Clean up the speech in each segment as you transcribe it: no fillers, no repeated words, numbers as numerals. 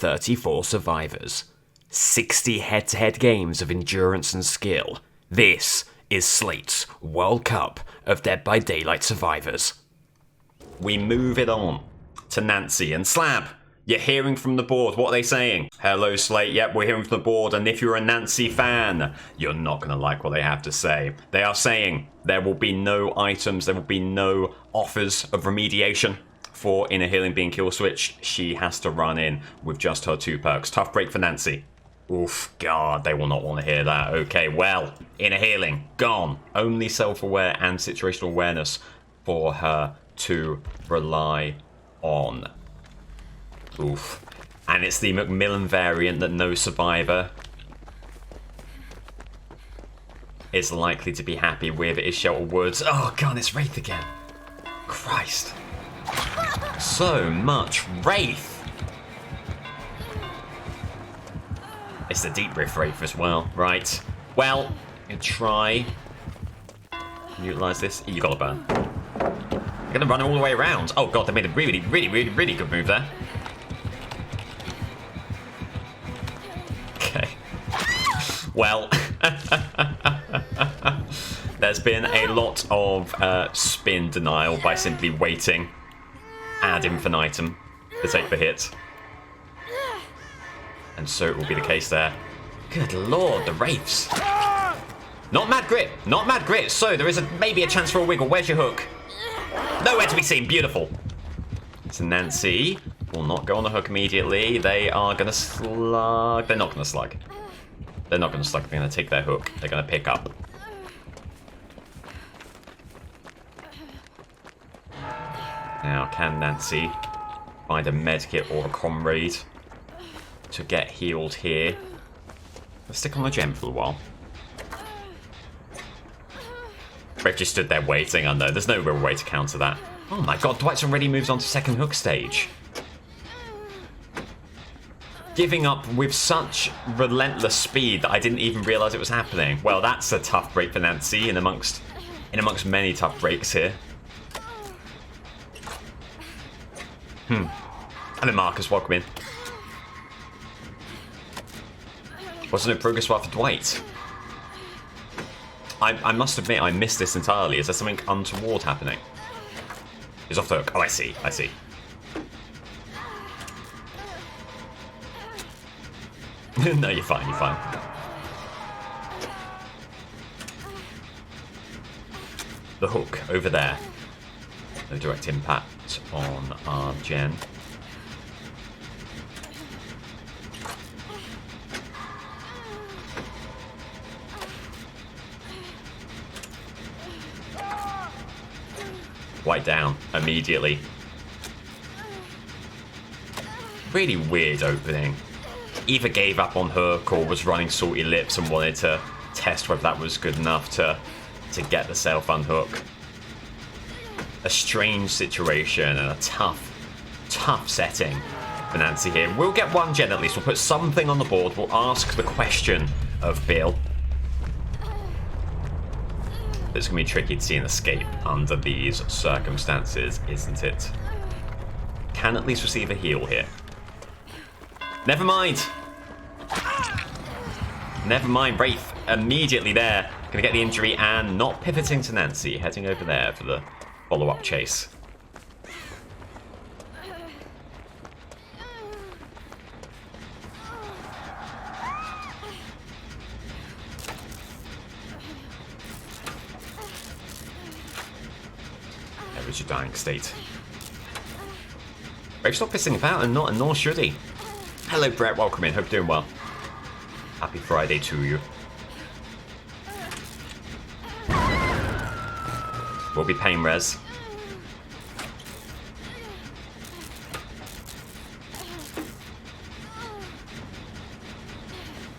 34 survivors. 60 head-to-head games of endurance and skill. This is Slate's World Cup of Dead by Daylight survivors. We move it on to Nancy and Slab. You're hearing from the board. What are they saying? Hello, Slate. Yep, we're hearing from the board. And if you're a Nancy fan, you're not going to like what they have to say. They are saying there will be no items. There will be no offers of remediation for Inner Healing being kill switched. She has to run in with just her 2 perks. Tough break for Nancy. Oof, God, they will not want to hear that. Okay, well, Inner Healing, gone. Only self-aware and situational awareness for her to rely on. Oof. And it's the Macmillan variant that no survivor is likely to be happy with. It is Shelter Woods. Oh, God, it's Wraith again. Christ. So much Wraith. It's the Deep Rift Wraith as well. Right. Well, you try. Utilize this. You got to burn. You're going to run all the way around. Oh, God, they made a really good move there. Okay. Well, there's been a lot of spin denial by simply waiting ad infinitum to take the hit. And so it will be the case there. Good lord, the Wraiths. Not Mad Grit. Not Mad Grit. So there is maybe a chance for a wiggle. Where's your hook? Nowhere to be seen. Beautiful. So Nancy will not go on the hook immediately. They are going to slug. They're not going to slug. They're not going to slug. They're going to take their hook. They're going to pick up. Now, can Nancy find a medkit or a comrade to get healed here? Let's stick on the gem for a while. Wraith just stood there waiting. I know, there's no real way to counter that. Oh my god, Dwight's already moved on to second hook stage. Giving up with such relentless speed that I didn't even realise it was happening. Well, that's a tough break for Nancy in amongst many tough breaks here. And then Marcus, welcome in. Wasn't it progress bar for Dwight? I must admit, I missed this entirely. Is there something untoward happening? He's off the hook. Oh, I see. I see. No, you're fine. You're fine. The hook over there. No direct impact on our gen. White down immediately. Really weird opening. Either gave up on hook or was running salty lips and wanted to test whether that was good enough to get the self unhook. A strange situation and a tough setting for Nancy here. We'll get one gen at least. We'll put something on the board. We'll ask the question of Bill. It's going to be tricky to see an escape under these circumstances, isn't it? Can at least receive a heal here. Never mind. Never mind. Wraith immediately there. Going to get the injury and not pivoting to Nancy. Heading over there for the follow-up chase. Your dying state. Brave, stop pissing about, and nor should he. Hello, Brett. Welcome in. Hope you're doing well. Happy Friday to you. Will be pain res.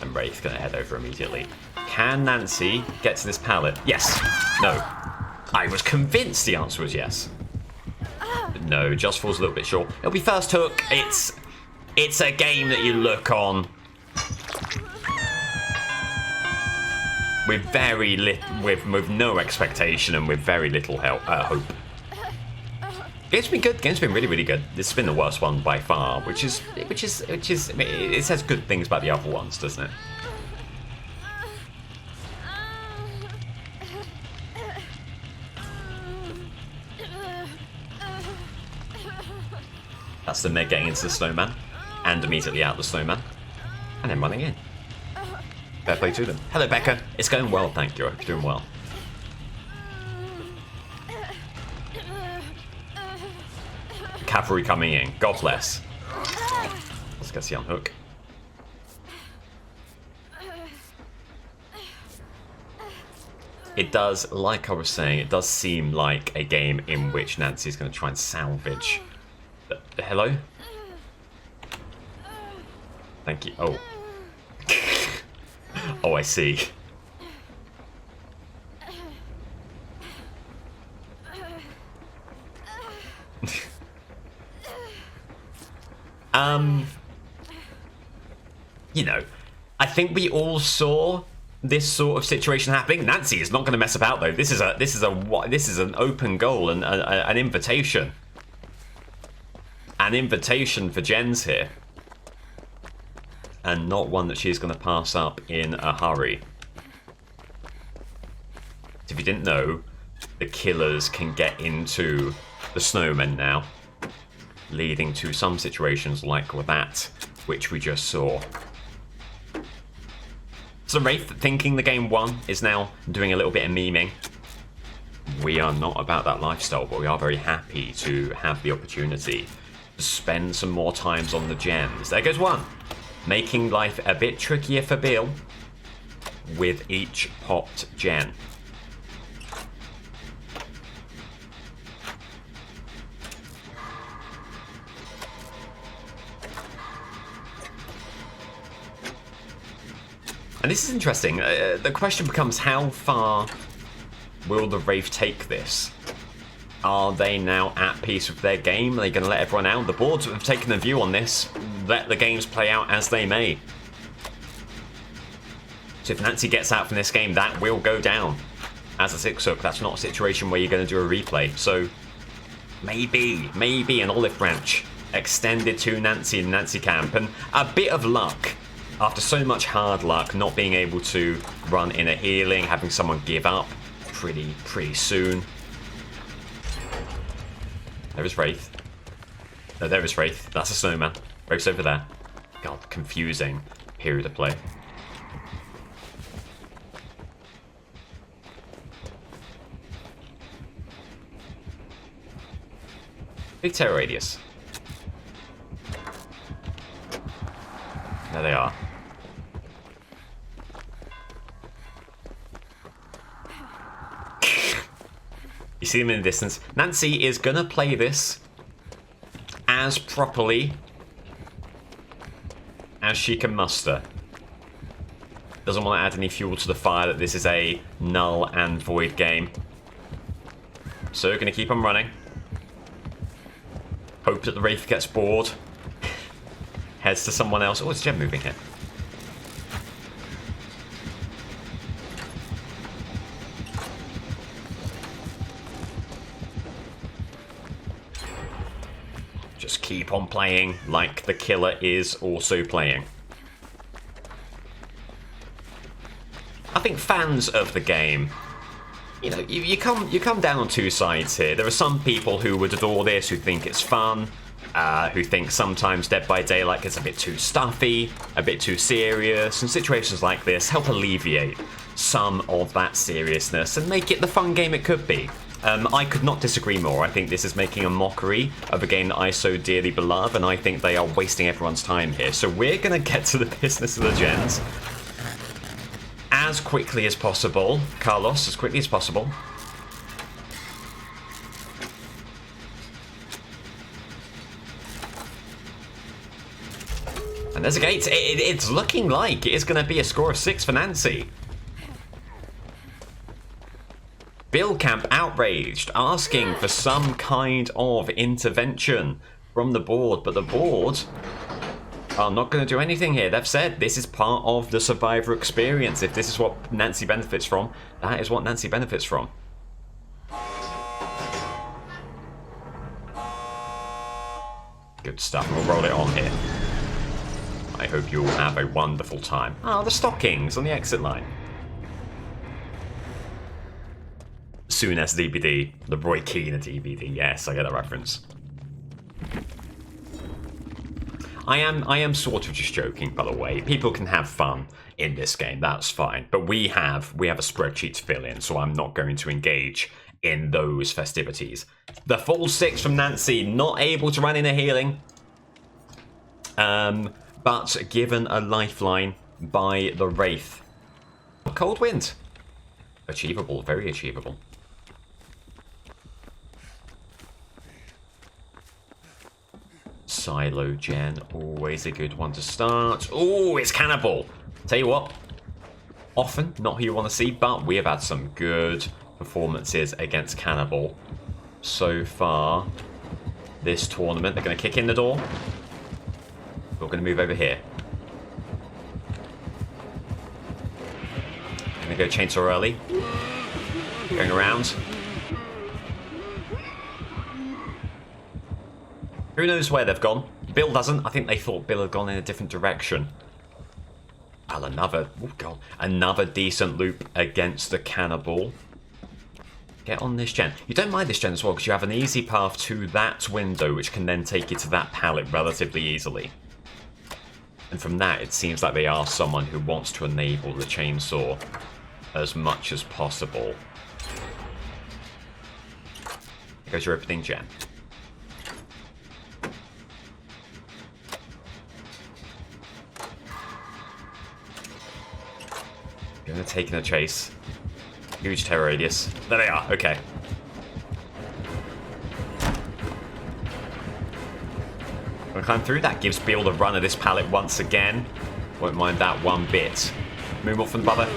And Wraith gonna head over immediately. Can Nancy get to this pallet? Yes. No. I was convinced the answer was yes. But no, just falls a little bit short. It'll be first hook. It's a game that you look on with with no expectation and with very little hope. Game's been good. Game's been really, really good. This has been the worst one by far, which is. I mean, it says good things about the other ones, doesn't it? That's the Meg getting into the snowman, and immediately out the snowman, and then running in. Fair play to them. Hello, Becca. It's going well, thank you. I hope you're doing well. Cavalry coming in. God bless. Let's get the unhook. It does, like I was saying, it does seem like a game in which Nancy's going to try and salvage. Hello? Thank you. Oh. Oh, I see. You know, I think we all saw this sort of situation happening. Nancy is not going to mess about though. This is an open goal and an invitation. An invitation for Jens here. And not one that she's going to pass up in a hurry. If you didn't know, the killers can get into the snowmen now, leading to some situations like that, which we just saw. So Wraith, thinking the game won, is now doing a little bit of memeing. We are not about that lifestyle, but we are very happy to have the opportunity to spend some more times on the gems. There goes one. Making life a bit trickier for Bill with each popped gem. And this is interesting. The question becomes, how far will the Wraith take this? Are they now at peace with their game? Are they going to let everyone out? The boards have taken a view on this. Let the games play out as they may. So if Nancy gets out from this game, that will go down as a 6-hook. That's not a situation where you're going to do a replay. So maybe an olive branch extended to Nancy in Nancy camp. And a bit of luck. After so much hard luck, not being able to run in a healing, having someone give up pretty soon. There is Wraith. No, there is Wraith. That's a snowman. Wraith's over there. God, confusing period of play. Big terror radius. There they are. You see them in the distance. Nancy is gonna play this as properly as she can muster. Doesn't want to add any fuel to the fire that this is a null and void game. So gonna keep on running. Hope that the Wraith gets bored. Heads to someone else. Oh, it's Gem moving here. Just keep on playing like the killer is also playing. I think fans of the game, you know, you come down on two sides here. There are some people who would adore this, who think it's fun, who think sometimes Dead by Daylight gets a bit too stuffy, a bit too serious, and situations like this help alleviate some of that seriousness and make it the fun game it could be. I could not disagree more. I think this is making a mockery of a game that I so dearly beloved, and I think they are wasting everyone's time here. So we're going to get to the business of the gens as quickly as possible. Carlos, as quickly as possible. And there's a gate. It's looking like it's going to be a score of 6 for Nancy. Bill Camp outraged, asking for some kind of intervention from the board, but the board are not going to do anything here. They've said this is part of the survivor experience. If this is what Nancy benefits from, that is what Nancy benefits from. Good stuff. We'll roll it on here. I hope you all have a wonderful time. Oh, the stockings on the exit line. Soon as DVD. The Roy Keane DVD. Yes, I get that reference. I am sort of just joking, by the way. People can have fun in this game, that's fine. But we have a spreadsheet to fill in, so I'm not going to engage in those festivities. The full 6 from Nancy, not able to run in a healing. But given a lifeline by the Wraith. Cold wind. Achievable, very achievable. Silo gen, always a good one to start. Oh, it's Cannibal. Tell you what, often not who you want to see, but we have had some good performances against Cannibal so far this tournament. They're going to kick in the door. We're going to move over here. Going to go chainsaw early. Going around. Who knows where they've gone? Bill doesn't. I think they thought Bill had gone in a different direction. Well, another decent loop against the Cannibal. Get on this gen. You don't mind this gen as well because you have an easy path to that window which can then take you to that pallet relatively easily. And from that, it seems like they are someone who wants to enable the chainsaw as much as possible. Here goes your opening gen. Going to take in a chase. Huge terror radius. There they are. Okay. Gonna climb through. That gives Beal the run of this pallet once again. Won't mind that one bit. Moonwolf and Bubba.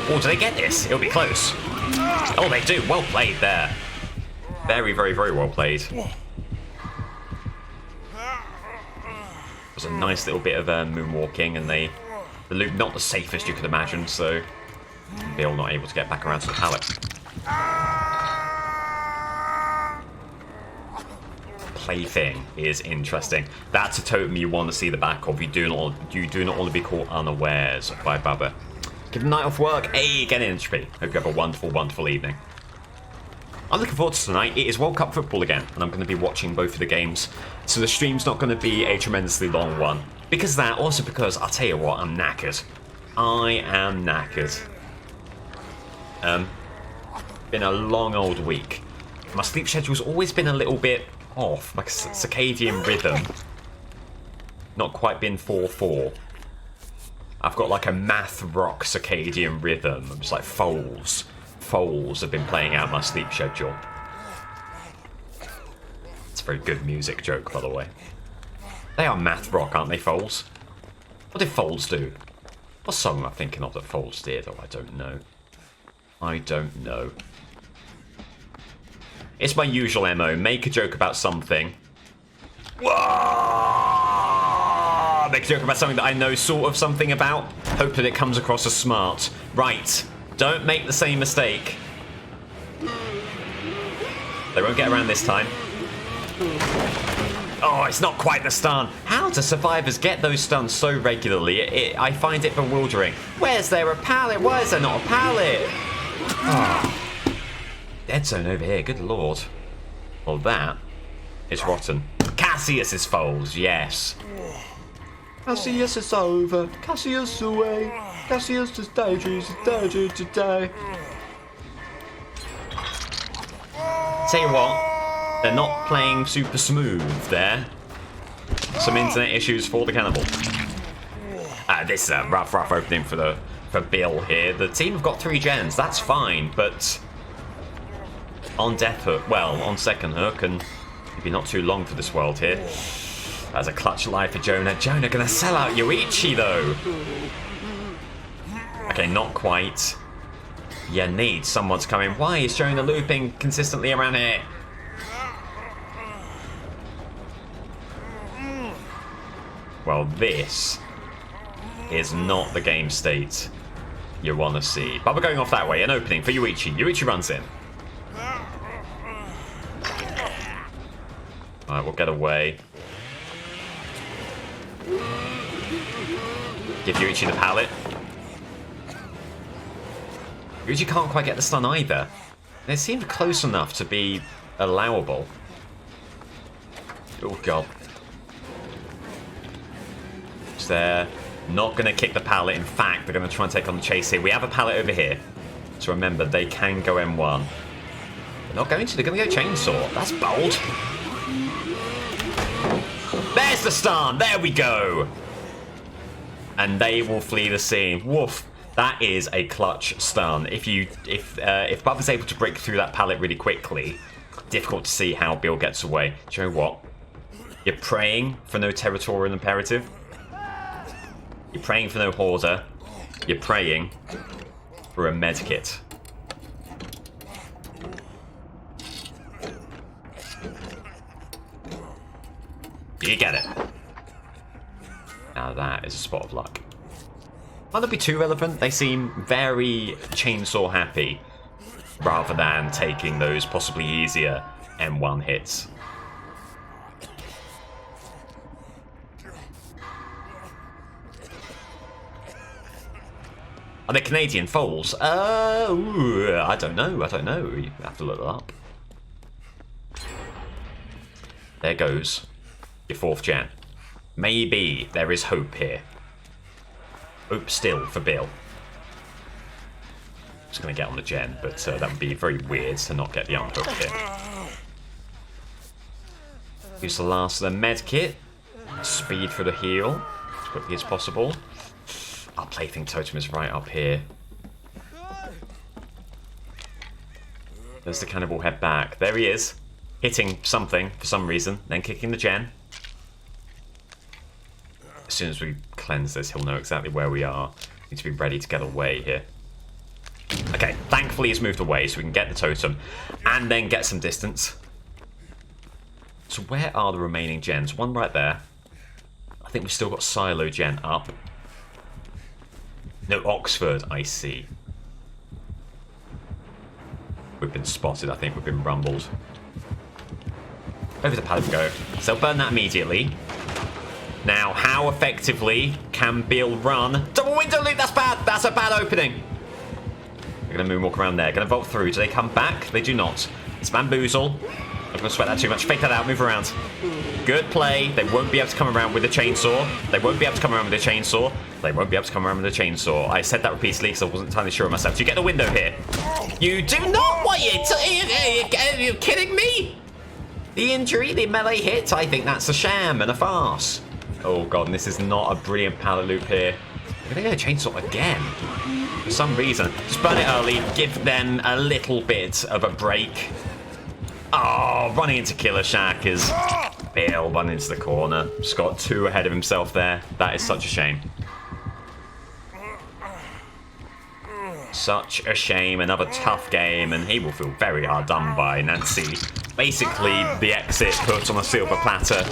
Oh, do they get this? It'll be close. Oh, they do. Well played there. Very, very, very well played. It was a nice little bit of moonwalking, and the loop not the safest you could imagine, so Bill not able to get back around to the pallet. Plaything is interesting. That's a totem you want to see the back of. You do not want to be caught unawares by Bubba. Give the night off work. Hey, get in, HP. Hope you have a wonderful, wonderful evening. I'm looking forward to tonight. It is World Cup football again, and I'm going to be watching both of the games. So the stream's not going to be a tremendously long one. Because of that, also because, I'll tell you what, I'm knackered. I am knackered. Been a long old week. My sleep schedule's always been a little bit off, like a circadian rhythm. Not quite been 4-4. I've got like a math rock circadian rhythm. It's like foals. Foals have been playing out my sleep schedule. It's a very good music joke, by the way. They are math rock, aren't they, foals? What did foals do? What song am I thinking of that foals did? Oh, I don't know. I don't know. It's my usual MO. Make a joke about something. Whoa! Make a joke about something that I know sort of something about. Hope that it comes across as smart. Right. Don't make the same mistake. They won't get around this time. Oh, it's not quite the stun. How do survivors get those stuns so regularly? I find it bewildering. Where's there a pallet? Why is there not a pallet? Oh. Dead zone over here, good lord. Well, that is rotten. Cassius's foals, yes. Cassius is over, Cassius away, Cassius is dangerous today. Tell you what, they're not playing super smooth there. Some internet issues for the Cannibal. This is a rough opening for Bill here. The team have got 3 gens, that's fine, but on death hook, well, on second hook, and maybe not too long for this world here. That's a clutch life for Jonah. Jonah gonna sell out Yoichi though. Okay, not quite. You need someone to come in. Why is Jonah looping consistently around here? Well, this is not the game state you want to see. But we're going off that way. An opening for Yoichi. Yoichi runs in. Alright, we'll get away. Give Yuichi the pallet. Yuichi can't quite get the stun either. It seemed close enough to be allowable. Oh god. It's there. Not going to kick the pallet. In fact, they're going to try and take on the chase here. We have a pallet over here. So remember, they can go M1. They're not going to. They're going to go chainsaw. That's bold. There's the stun. There we go. And they will flee the scene. Woof. That is a clutch stun. If Bub is able to break through that pallet really quickly, difficult to see how Bill gets away. Do you know what? You're praying for no territorial imperative. You're praying for no hoarder. You're praying for a medkit. You get it. Now that is a spot of luck. Might not be too relevant. They seem very chainsaw happy rather than taking those possibly easier M1 hits. Are they Canadian foals? I don't know. You have to look that up. There goes your 4th gen. Maybe there is hope here. Hope still for Bill. Just going to get on the gen, but that would be very weird to not get the unhook here. Use the last of the med kit. Speed for the heal as quickly as possible. Our plaything totem is right up here. There's the cannibal head back. There he is. Hitting something for some reason, then kicking the gen. As soon as we cleanse this, he'll know exactly where we are. Need to be ready to get away here. Okay, thankfully he's moved away so we can get the totem and then get some distance. So where are the remaining gens? One right there. I think we've still got Silo gen up. No, Oxford, I see. We've been spotted, I think we've been rumbled. Over the pallet we go. So they'll burn that immediately. Now, how effectively can Bill run? Double window loop, that's bad. That's a bad opening. They're going to moonwalk around there. Going to vault through. Do they come back? They do not. It's bamboozle. I'm going to sweat that too much. Fake that out. Move around. Good play. They won't be able to come around with a chainsaw. They won't be able to come around with a chainsaw. They won't be able to come around with a chainsaw. I said that repeatedly because I wasn't entirely sure of myself. Do you get the window here? You do not? What are you kidding me? The injury, the melee hit, I think that's a sham and a farce. Oh god, and this is not a brilliant pallet loop here. They're going to go chainsaw again. For some reason. Just burn it early. Give them a little bit of a break. Oh, running into Killer Shack is Bill running into the corner. Just got 2 ahead of himself there. That is such a shame. Such a shame. Another tough game, and he will feel very hard done by. Nancy, basically the exit put on a silver platter.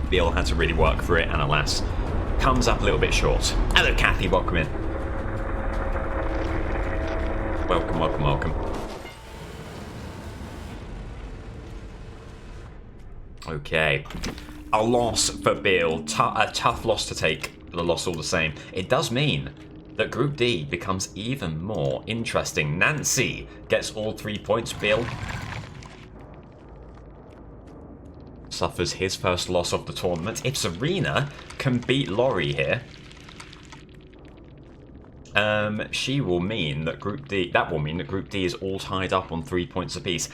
Bill had to really work for it, and alas, comes up a little bit short. Hello, Kathy. Welcome in. Welcome, welcome, welcome. Okay. A loss for Bill. A tough loss to take, but a loss all the same. It does mean that Group D becomes even more interesting. Nancy gets all 3 points. Bill suffers his first loss of the tournament. If Serena can beat Laurie here, she will mean that Group D. That will mean that Group D is all tied up on 3 points apiece.